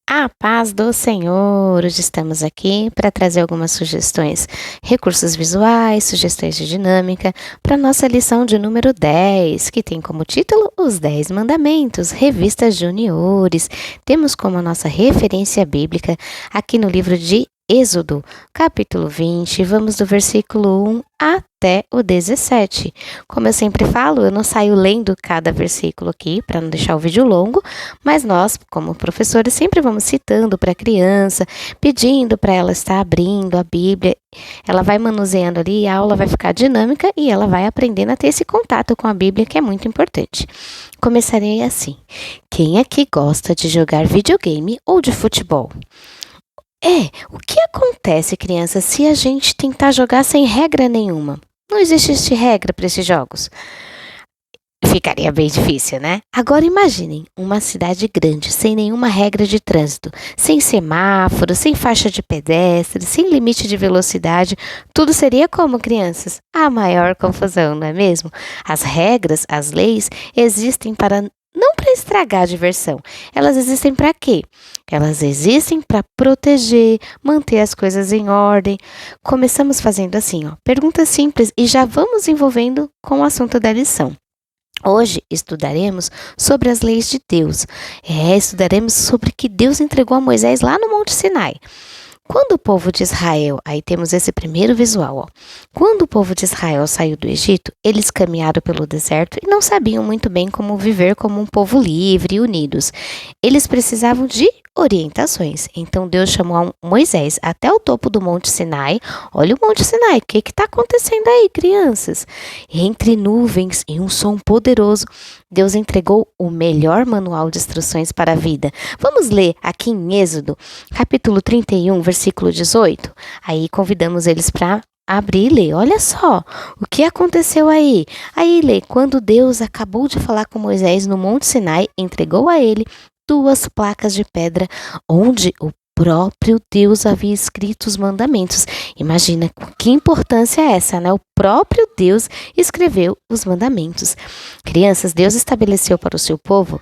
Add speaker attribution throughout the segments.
Speaker 1: A paz do Senhor! Hoje estamos aqui para trazer algumas sugestões, recursos visuais, sugestões de dinâmica para nossa lição de número 10, que tem como título Os 10 Mandamentos, revista Juniores. Temos como nossa referência bíblica aqui no livro de Êxodo, capítulo 20, vamos do versículo 1 até o 17. Como eu sempre falo, eu não saio lendo cada versículo aqui para não deixar o vídeo longo, mas nós, como professores, sempre vamos citando para a criança, pedindo para ela estar abrindo a Bíblia. Ela vai manuseando ali, a aula vai ficar dinâmica e ela vai aprendendo a ter esse contato com a Bíblia, que é muito importante. Começarei assim. Quem aqui gosta de jogar videogame ou de futebol? O que acontece, criança, se a gente tentar jogar sem regra nenhuma? Não existe regra para esses jogos. Ficaria bem difícil, né? Agora imaginem uma cidade grande, sem nenhuma regra de trânsito, sem semáforo, sem faixa de pedestre, sem limite de velocidade. Tudo seria como, crianças? A maior confusão, não é mesmo? As regras, as leis, existem não para estragar a diversão. Elas existem para quê? Elas existem para proteger, manter as coisas em ordem. Começamos fazendo assim, perguntas simples e já vamos envolvendo com o assunto da lição. Hoje estudaremos sobre as leis de Deus. Estudaremos sobre que Deus entregou a Moisés lá no Monte Sinai. Quando o povo de Israel, aí temos esse primeiro visual, Quando o povo de Israel saiu do Egito, eles caminharam pelo deserto e não sabiam muito bem como viver como um povo livre e unidos. Eles precisavam de orientações. Então Deus chamou Moisés até o topo do Monte Sinai. Olha o Monte Sinai, o que está acontecendo aí, crianças? Entre nuvens e um som poderoso, Deus entregou o melhor manual de instruções para a vida. Vamos ler aqui em Êxodo, capítulo 31, versículo 18. Aí convidamos eles para abrir e ler. Olha só o que aconteceu aí. Aí lê, quando Deus acabou de falar com Moisés no Monte Sinai, entregou a ele 2 placas de pedra, onde o próprio Deus havia escrito os mandamentos. Imagina que importância é essa, né? O próprio Deus escreveu os mandamentos. Crianças, Deus estabeleceu para o seu povo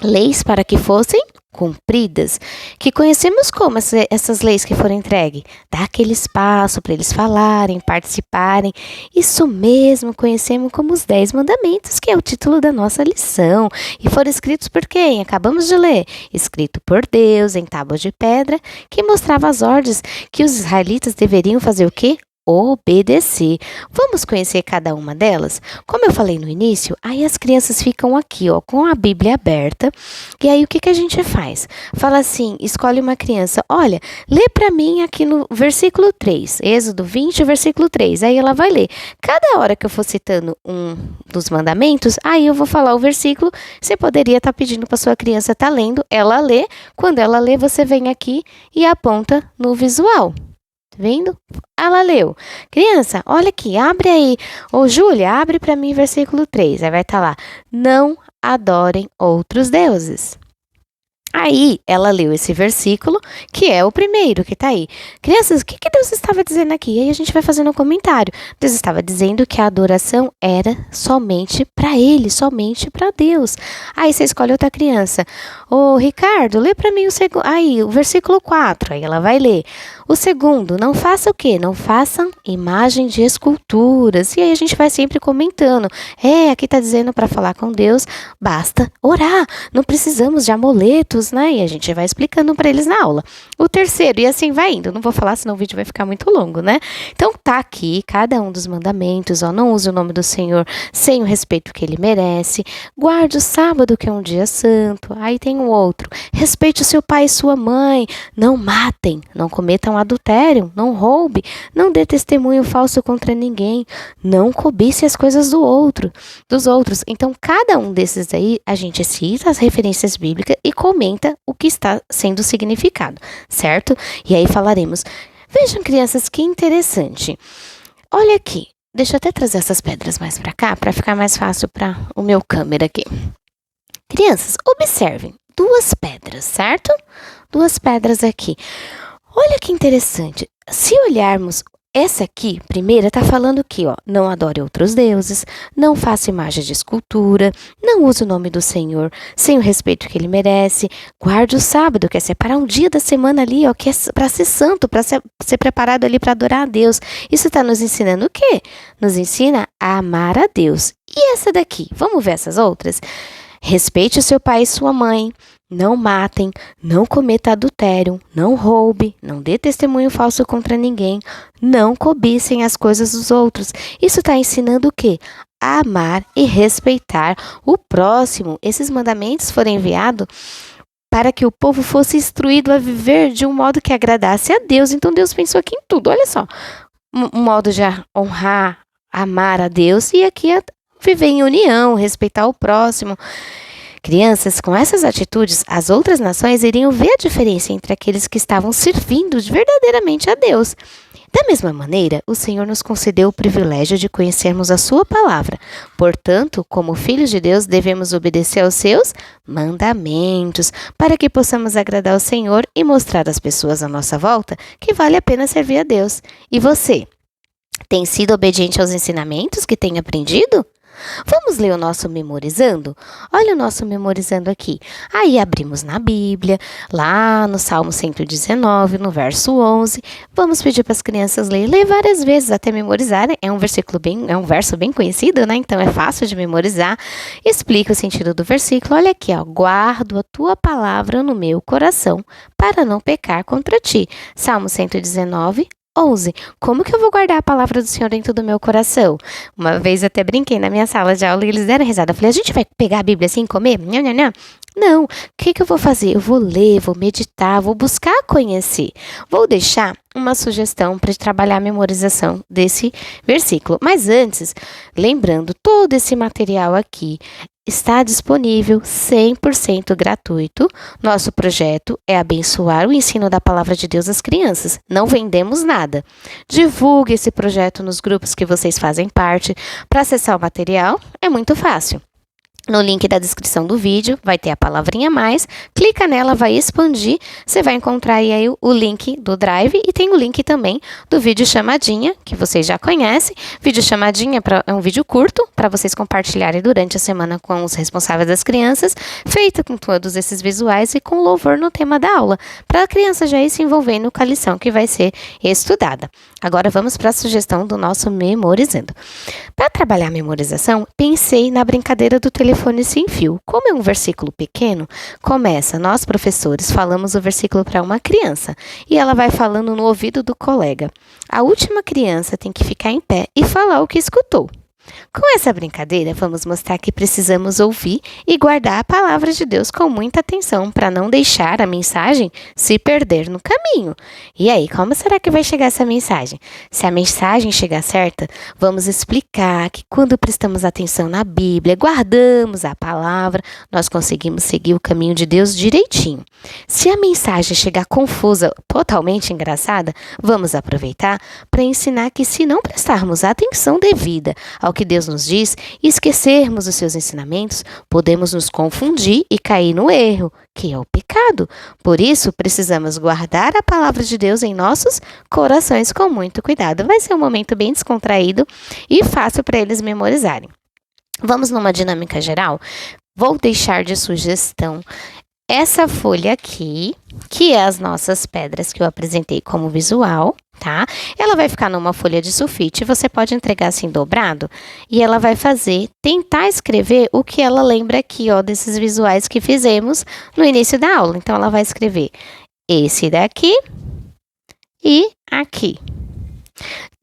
Speaker 1: leis para que fossem cumpridas, que conhecemos como essas leis que foram entregues. Dá aquele espaço para eles falarem, participarem. Isso mesmo, conhecemos como os 10 mandamentos, que é o título da nossa lição. E foram escritos por quem? Acabamos de ler. Escrito por Deus em tábuas de pedra, que mostrava as ordens que os israelitas deveriam fazer o quê? Obedecer. Vamos conhecer cada uma delas? Como eu falei no início, aí as crianças ficam aqui, com a Bíblia aberta. E aí o que a gente faz? Fala assim, escolhe uma criança, olha, lê para mim aqui no versículo 3, Êxodo 20, versículo 3. Aí ela vai ler. Cada hora que eu for citando um dos mandamentos, aí eu vou falar o versículo. Você poderia estar pedindo para sua criança estar lendo, ela lê. Quando ela lê, você vem aqui e aponta no visual. Vendo? Ela leu. Criança, olha aqui, abre aí. Ô, Júlia, abre para mim versículo 3. Aí vai estar lá. Não adorem outros deuses. Aí, ela leu esse versículo, que é o primeiro que está aí. Crianças, o que Deus estava dizendo aqui? Aí a gente vai fazendo um comentário. Deus estava dizendo que a adoração era somente para Ele, somente para Deus. Aí você escolhe outra criança. Ô, Ricardo, lê para mim o versículo 4. Aí ela vai ler. O segundo, não faça o quê? Não façam imagem de esculturas. E aí a gente vai sempre comentando. Aqui está dizendo para falar com Deus, basta orar. Não precisamos de amuletos, né? E a gente vai explicando para eles na aula. O terceiro, e assim vai indo. Não vou falar, senão o vídeo vai ficar muito longo, né? Então tá aqui cada um dos mandamentos. Não use o nome do Senhor sem o respeito que Ele merece. Guarde o sábado, que é um dia santo. Aí tem um outro. Respeite o seu pai e sua mãe. Não matem. Não cometam adultério. Não roube. Não dê testemunho falso contra ninguém. Não cobice as coisas dos outros. Então, cada um desses aí, a gente cita as referências bíblicas e comenta o que está sendo significado, certo? E aí falaremos. Vejam, crianças, que interessante. Olha aqui. Deixa eu até trazer essas pedras mais para cá, para ficar mais fácil para o meu câmera aqui. Crianças, observem. 2 pedras, certo? 2 pedras aqui. Olha que interessante. Se olharmos Essa aqui, primeira, tá falando aqui, ó, não adore outros deuses, não faça imagem de escultura, não use o nome do Senhor sem o respeito que ele merece, guarde o sábado, que é separar um dia da semana ali, ó, que é para ser santo, para ser preparado ali para adorar a Deus. Isso tá nos ensinando o quê? Nos ensina a amar a Deus. E essa daqui, vamos ver essas outras? Respeite o seu pai e sua mãe. Não matem, não cometa adultério, não roube, não dê testemunho falso contra ninguém, não cobicem as coisas dos outros. Isso está ensinando o quê? A amar e respeitar o próximo. Esses mandamentos foram enviados para que o povo fosse instruído a viver de um modo que agradasse a Deus. Então Deus pensou aqui em tudo, olha só. Um modo de honrar, amar a Deus e aqui viver em união, respeitar o próximo. Crianças, com essas atitudes, as outras nações iriam ver a diferença entre aqueles que estavam servindo verdadeiramente a Deus. Da mesma maneira, o Senhor nos concedeu o privilégio de conhecermos a sua palavra. Portanto, como filhos de Deus, devemos obedecer aos seus mandamentos, para que possamos agradar ao Senhor e mostrar às pessoas à nossa volta que vale a pena servir a Deus. E você, tem sido obediente aos ensinamentos que tem aprendido? Vamos ler o nosso memorizando? Olha o nosso memorizando aqui. Aí abrimos na Bíblia, lá no Salmo 119, no verso 11. Vamos pedir para as crianças ler várias vezes até memorizarem. É um verso bem conhecido, né? Então é fácil de memorizar. Explica o sentido do versículo. Olha aqui, ó. Guardo a tua palavra no meu coração para não pecar contra ti. Salmo 119, 11. Como que eu vou guardar a palavra do Senhor dentro do meu coração? Uma vez eu até brinquei na minha sala de aula e eles deram risada. Eu falei, a gente vai pegar a Bíblia assim e comer? Não, não, não. Não, o que eu vou fazer? Eu vou ler, vou meditar, vou buscar conhecer. Vou deixar uma sugestão para trabalhar a memorização desse versículo. Mas antes, lembrando, todo esse material aqui está disponível 100% gratuito. Nosso projeto é abençoar o ensino da palavra de Deus às crianças. Não vendemos nada. Divulgue esse projeto nos grupos que vocês fazem parte. Para acessar o material, é muito fácil. No link da descrição do vídeo vai ter a palavrinha mais, clica nela, vai expandir, você vai encontrar aí o link do Drive e tem o link também do vídeo chamadinha, que vocês já conhecem. Vídeo chamadinha é um vídeo curto para vocês compartilharem durante a semana com os responsáveis das crianças, feito com todos esses visuais e com louvor no tema da aula, para a criança já ir se envolvendo com a lição que vai ser estudada. Agora vamos para a sugestão do nosso memorizando. Para trabalhar a memorização, pensei na brincadeira do telefone sem fio. Como é um versículo pequeno, começa, nós professores falamos o versículo para uma criança e ela vai falando no ouvido do colega. A última criança tem que ficar em pé e falar o que escutou. Com essa brincadeira, vamos mostrar que precisamos ouvir e guardar a palavra de Deus com muita atenção para não deixar a mensagem se perder no caminho. E aí, como será que vai chegar essa mensagem? Se a mensagem chegar certa, vamos explicar que quando prestamos atenção na Bíblia, guardamos a palavra, nós conseguimos seguir o caminho de Deus direitinho. Se a mensagem chegar confusa, totalmente engraçada, vamos aproveitar para ensinar que se não prestarmos atenção devida ao que Deus nos diz e esquecermos os seus ensinamentos, podemos nos confundir e cair no erro, que é o pecado. Por isso, precisamos guardar a palavra de Deus em nossos corações com muito cuidado. Vai ser um momento bem descontraído e fácil para eles memorizarem. Vamos numa dinâmica geral? Vou deixar de sugestão essa folha aqui, que é as nossas pedras que eu apresentei como visual, tá? Ela vai ficar numa folha de sulfite, você pode entregar assim dobrado, e ela vai tentar escrever o que ela lembra aqui, ó, desses visuais que fizemos no início da aula. Então, ela vai escrever esse daqui e aqui.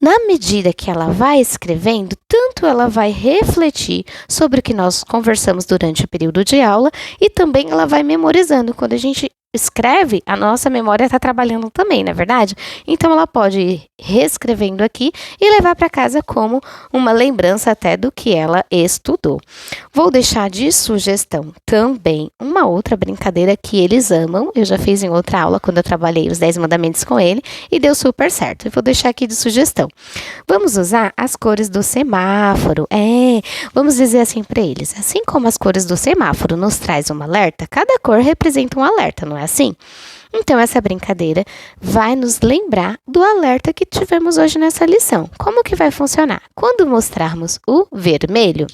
Speaker 1: Na medida que ela vai escrevendo, tanto ela vai refletir sobre o que nós conversamos durante o período de aula e também ela vai memorizando. Quando a gente escreve, a nossa memória está trabalhando também, não é verdade? Então, ela pode ir reescrevendo aqui e levar para casa como uma lembrança até do que ela estudou. Vou deixar de sugestão também uma outra brincadeira que eles amam. Eu já fiz em outra aula quando eu trabalhei os 10 mandamentos com ele e deu super certo. Eu vou deixar aqui de sugestão. Vamos usar as cores do semáforo. Vamos dizer assim para eles. Assim como as cores do semáforo nos traz um alerta, cada cor representa um alerta, não é assim? Então, essa brincadeira vai nos lembrar do alerta que tivemos hoje nessa lição. Como que vai funcionar? Quando mostrarmos o vermelho,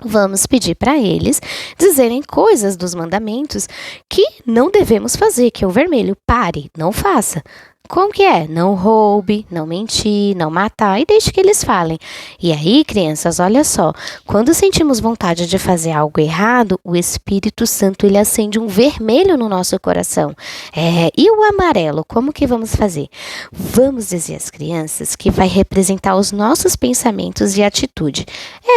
Speaker 1: vamos pedir para eles dizerem coisas dos mandamentos que não devemos fazer, que é o vermelho. Pare, não faça. Como que é? Não roube, não mentir, não matar, e deixe que eles falem. E aí, crianças, olha só, quando sentimos vontade de fazer algo errado, o Espírito Santo, ele acende um vermelho no nosso coração. E o amarelo, como que vamos fazer? Vamos dizer às crianças que vai representar os nossos pensamentos e atitude.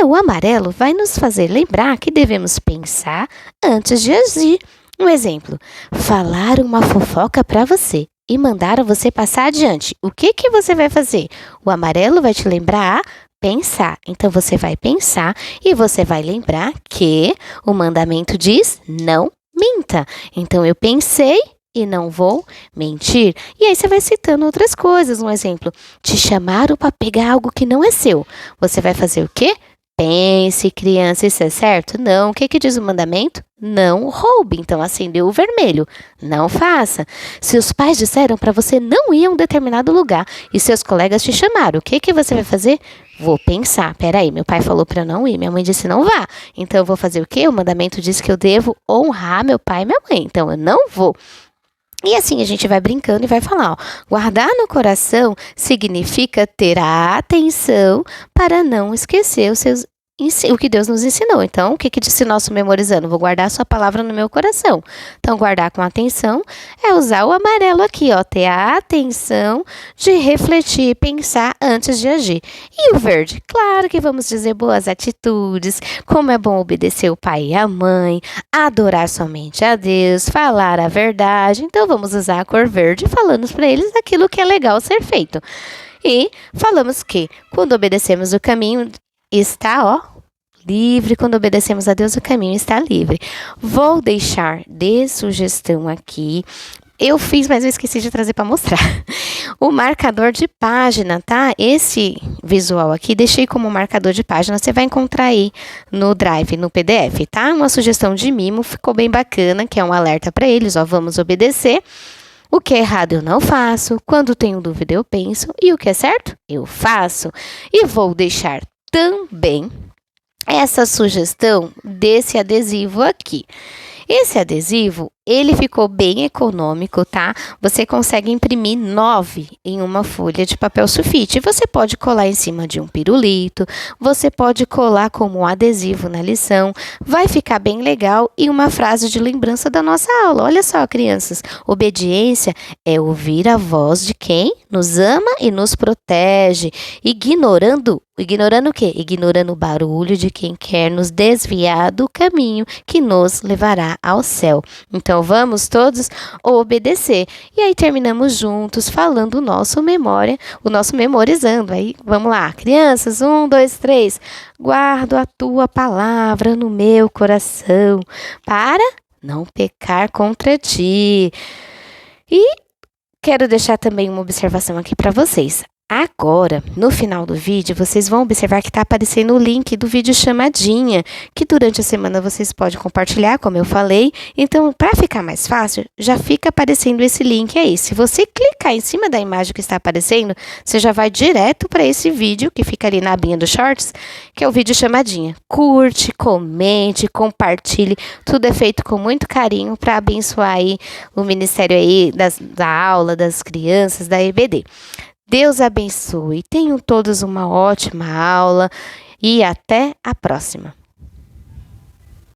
Speaker 1: O amarelo vai nos fazer lembrar que devemos pensar antes de agir. Um exemplo, falar uma fofoca para você e mandaram você passar adiante. O que você vai fazer? O amarelo vai te lembrar a pensar. Então, você vai pensar e você vai lembrar que o mandamento diz não minta. Então, eu pensei e não vou mentir. E aí, você vai citando outras coisas. Um exemplo, te chamaram para pegar algo que não é seu. Você vai fazer o quê? Pense, criança, isso é certo? Não. O que diz o mandamento? Não roube. Então, acendeu o vermelho. Não faça. Se os pais disseram para você não ir a um determinado lugar e seus colegas te chamaram, o que você vai fazer? Vou pensar. Peraí, meu pai falou para não ir, minha mãe disse não vá. Então, eu vou fazer o quê? O mandamento diz que eu devo honrar meu pai e minha mãe. Então, eu não vou. E assim a gente vai brincando e vai falar, ó, guardar no coração significa ter a atenção para não esquecer o que Deus nos ensinou. Então, o que disse nosso memorizando? Vou guardar a sua palavra no meu coração. Então, guardar com atenção é usar o amarelo aqui, ó, ter a atenção de refletir e pensar antes de agir. E o verde? Claro que vamos dizer boas atitudes, como é bom obedecer o pai e a mãe, adorar somente a Deus, falar a verdade. Então, vamos usar a cor verde falando para eles aquilo que é legal ser feito. E falamos que quando obedecemos o caminho está, ó, livre. Quando obedecemos a Deus, o caminho está livre. Vou deixar de sugestão aqui. Eu fiz, mas eu esqueci de trazer para mostrar. O marcador de página, tá? Esse visual aqui, deixei como marcador de página. Você vai encontrar aí no Drive, no PDF, tá? Uma sugestão de mimo, ficou bem bacana, que é um alerta para eles, ó, vamos obedecer. O que é errado eu não faço. Quando tenho dúvida eu penso. E o que é certo? Eu faço. E vou deixar também essa sugestão desse adesivo aqui. Esse adesivo, ele ficou bem econômico, tá? Você consegue imprimir 9 em uma folha de papel sulfite. Você pode colar em cima de um pirulito, você pode colar como um adesivo na lição. Vai ficar bem legal e uma frase de lembrança da nossa aula. Olha só, crianças, obediência é ouvir a voz de quem nos ama e nos protege, ignorando o quê? Ignorando o barulho de quem quer nos desviar do caminho que nos levará ao céu. Então, vamos todos obedecer. E aí, terminamos juntos falando o nosso memorizando. Aí, vamos lá. Crianças, 1, 2, 3. Guardo a tua palavra no meu coração para não pecar contra ti. E quero deixar também uma observação aqui para vocês. Agora, no final do vídeo, vocês vão observar que está aparecendo o link do vídeo chamadinha, que durante a semana vocês podem compartilhar, como eu falei. Então, para ficar mais fácil, já fica aparecendo esse link aí. Se você clicar em cima da imagem que está aparecendo, você já vai direto para esse vídeo, que fica ali na abinha do Shorts, que é o vídeo chamadinha. Curte, comente, compartilhe. Tudo é feito com muito carinho para abençoar aí o ministério aí da aula, das crianças, da EBD. Deus abençoe. Tenham todos uma ótima aula e até a próxima.